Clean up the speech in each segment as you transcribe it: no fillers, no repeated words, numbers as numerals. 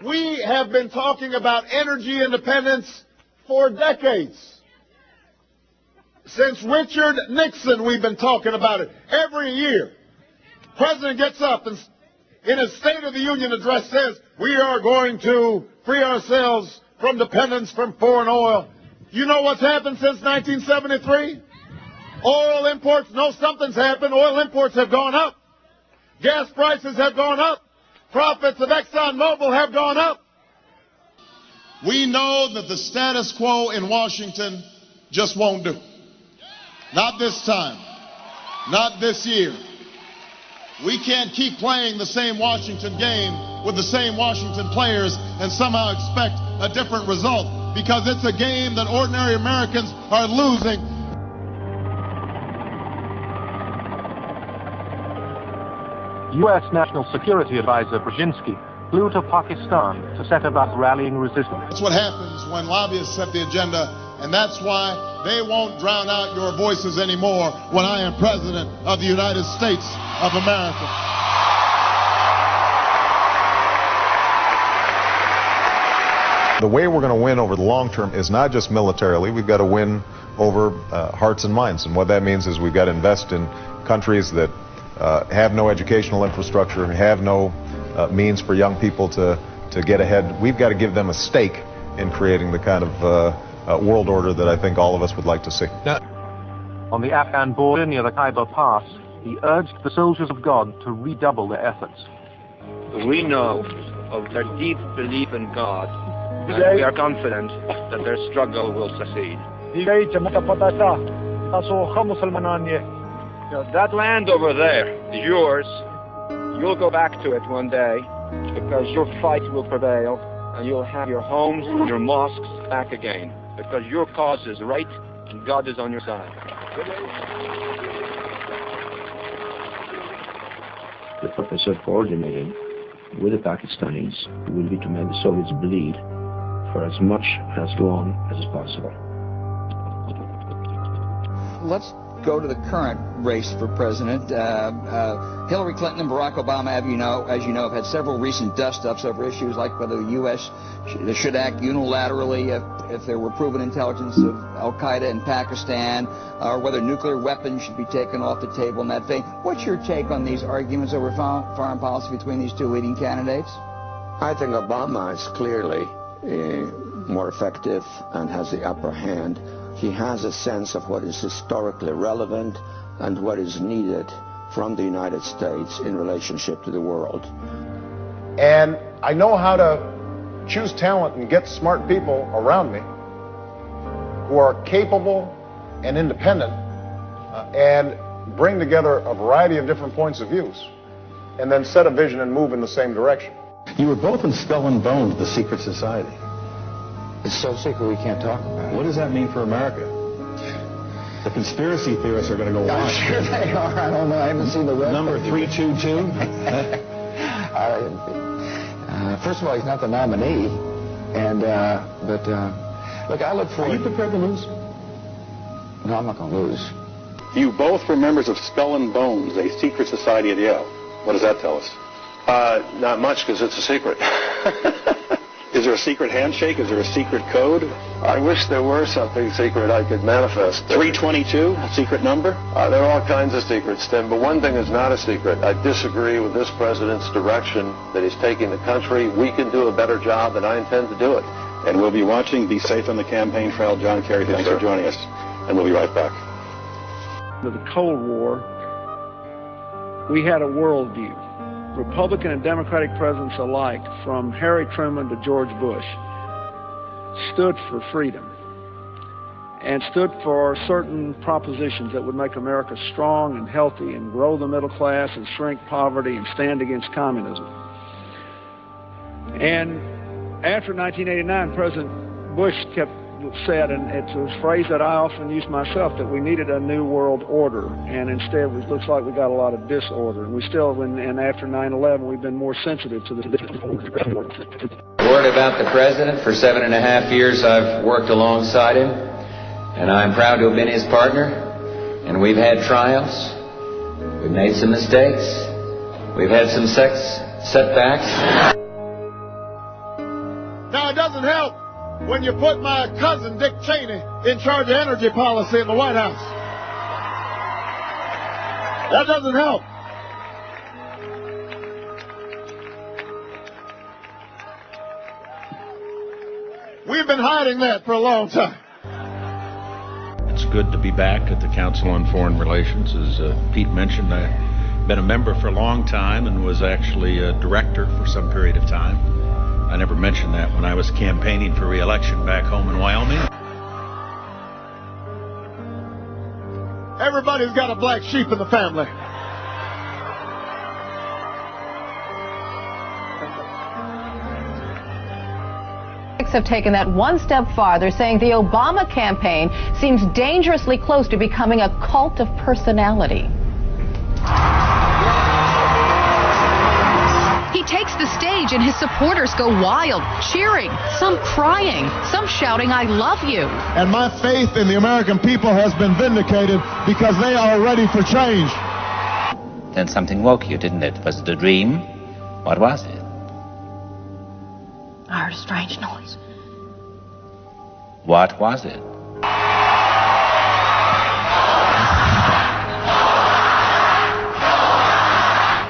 We have been talking about energy independence for decades. Since Richard Nixon, we've been talking about it every year. President gets up and in his State of the Union address says, we are going to free ourselves from dependence from foreign oil. You know what's happened since 1973? Oil imports, no, something's happened. Oil imports have gone up. Gas prices have gone up. Profits of ExxonMobil have gone up. We know that the status quo in Washington just won't do. Not this time. Not this year. We can't keep playing the same Washington game with the same Washington players and somehow expect a different result, because it's a game that ordinary Americans are losing. U.S. National Security Advisor Brzezinski flew to Pakistan to set about rallying resistance. That's what happens when lobbyists set the agenda, and that's why they won't drown out your voices anymore when I am President of the United States of America. The way we're going to win over the long term is not just militarily. We've got to win over hearts and minds, and what that means is we've got to invest in countries that have no educational infrastructure, have no means for young people to get ahead. We've got to give them a stake in creating the kind of world order that I think all of us would like to see. On the Afghan border near the Khyber Pass, he urged the soldiers of God to redouble their efforts. We know of their deep belief in God, and we are confident that their struggle will succeed. That land over there is yours. You'll go back to it one day, because your fight will prevail, and you'll have your homes and your mosques back again, because your cause is right and God is on your side. The purpose of coordinating with the Pakistanis will be to make the Soviets bleed for as long as is possible. Let's go to the current race for president. Hillary Clinton and Barack Obama, as you know, have had several recent dust-ups over issues like whether the U.S. should act unilaterally if there were proven intelligence of al-Qaeda in Pakistan, or whether nuclear weapons should be taken off the table in that vein. What's your take on these arguments over foreign policy between these two leading candidates? I think Obama is clearly more effective and has the upper hand. He has a sense of what is historically relevant and what is needed from the United States in relationship to the world. And I know how to choose talent and get smart people around me who are capable and independent and bring together a variety of different points of views and then set a vision and move in the same direction. You were both in Skull and Bones, the secret society. It's so secret we can't talk about it. What does that mean for America? The conspiracy theorists are going to go wild. I'm sure they are. I don't know. I haven't seen the rest. Number 322? First of all, he's not the nominee. And, look, I look forward... Are you prepared to lose? No, I'm not going to lose. You both were members of Skull and Bones, a secret society at Yale. What does that tell us? Not much, because it's a secret. Is there a secret handshake? Is there a secret code? I wish there were something secret I could manifest. 322, a secret number? There are all kinds of secrets, Tim, but one thing is not a secret. I disagree with this president's direction that he's taking the country. We can do a better job, and I intend to do it. And we'll be watching. Be safe on the campaign trail. John Kerry, thanks for joining us. And we'll be right back. With the Cold War, we had a worldview. Republican and Democratic presidents alike, from Harry Truman to George Bush, stood for freedom and stood for certain propositions that would make America strong and healthy and grow the middle class and shrink poverty and stand against communism. And after 1989, President Bush said, and it's a phrase that I often use myself, that we needed a new world order, and instead it looks like we got a lot of disorder. And we still, and after 9/11, we've been more sensitive to the disorder. Word about the president. For 7.5 years I've worked alongside him, and I'm proud to have been his partner. And we've had trials, we've made some mistakes, we've had some setbacks. Now, it doesn't help when you put my cousin Dick Cheney in charge of energy policy in the White House. That doesn't help. We've been hiding that for a long time. It's good to be back at the Council on Foreign Relations. As Pete mentioned, I've been a member for a long time and was actually a director for some period of time. I never mentioned that when I was campaigning for re-election back home in Wyoming. Everybody's got a black sheep in the family. Have taken that one step farther, saying the Obama campaign seems dangerously close to becoming a cult of personality. He takes the stage and his supporters go wild, cheering, some crying, some shouting, "I love you." And my faith in the American people has been vindicated because they are ready for change. Then something woke you, didn't it? Was it a dream? What was it? I heard a strange noise. What was it?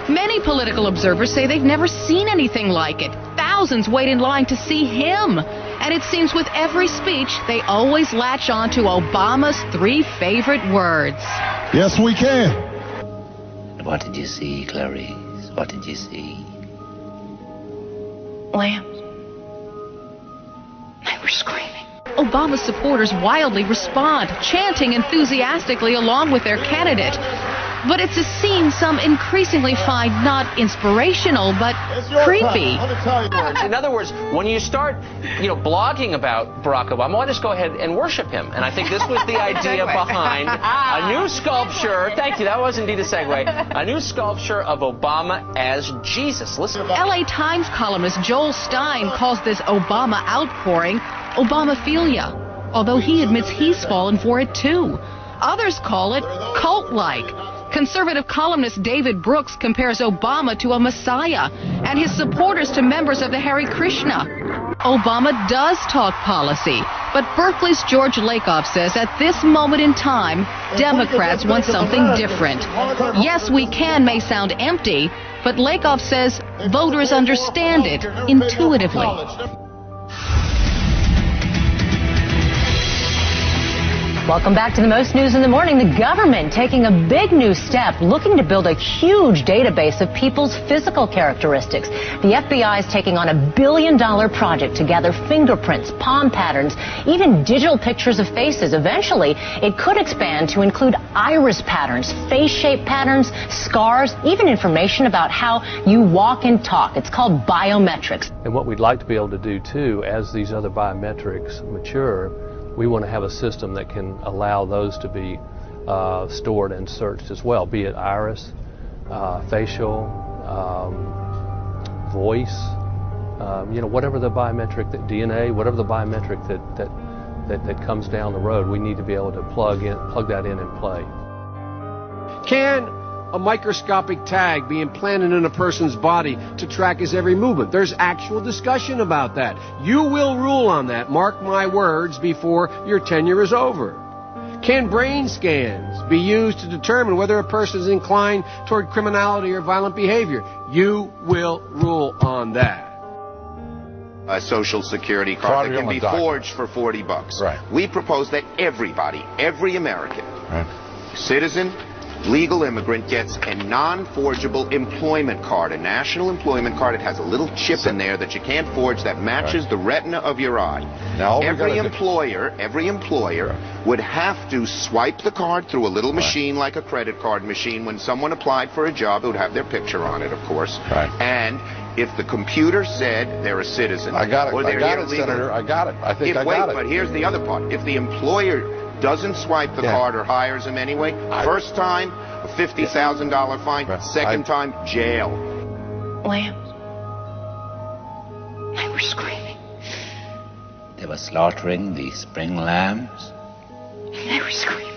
Many political observers say they've never seen anything like it. Thousands wait in line to see him. And it seems with every speech, they always latch on to Obama's 3 favorite words. Yes, we can. What did you see, Clarice? What did you see? Lambs. They were screaming. Obama's supporters wildly respond, chanting enthusiastically along with their candidate. But it's a scene some increasingly find not inspirational, but creepy. In other words, when you start, blogging about Barack Obama, why just go ahead and worship him? And I think this was the idea behind a new sculpture. Thank you. That was indeed a segue. A new sculpture of Obama as Jesus. Listen. LA Times columnist Joel Stein calls this Obama outpouring Obamaphilia, although he admits he's fallen for it too. Others call it cult-like. Conservative columnist David Brooks compares Obama to a messiah and his supporters to members of the Hare Krishna. Obama does talk policy, but Berkeley's George Lakoff says at this moment in time, Democrats want something different. Yes, we can may sound empty, but Lakoff says voters understand it intuitively. Welcome back to the most news in the morning. The government taking a big new step, looking to build a huge database of people's physical characteristics. The FBI is taking on $1 billion project to gather fingerprints, palm patterns, even digital pictures of faces. Eventually, it could expand to include iris patterns, face shape patterns, scars, even information about how you walk and talk. It's called biometrics. And what we'd like to be able to do, too, as these other biometrics mature, we want to have a system that can allow those to be stored and searched as well, be it iris, facial, voice, whatever the biometric, that DNA, whatever the biometric that comes down the road, we need to be able to plug that in and play. Can a microscopic tag be implanted in a person's body to track his every movement? There's actual discussion about that. You will rule on that, mark my words, before your tenure is over. Can brain scans be used to determine whether a person is inclined toward criminality or violent behavior? You will rule on that. A Social Security card that can be forged for $40. Right. We propose that everybody, every American, citizen, legal immigrant, gets a non-forgeable employment card, a national employment card. It has a little chip in there that you can't forge that matches the retina of your eye. Now, every employer would have to swipe the card through a little machine like a credit card machine. When someone applied for a job, it would have their picture on it, of course. And if the computer said they're a citizen, I got it. or they're Senator. I got it. I think I got it. But here's the other part. If the employer doesn't swipe the card or hires him anyway, first time, a $50,000 fine. Second time, jail. Lambs. They were screaming. They were slaughtering the spring lambs. They were screaming.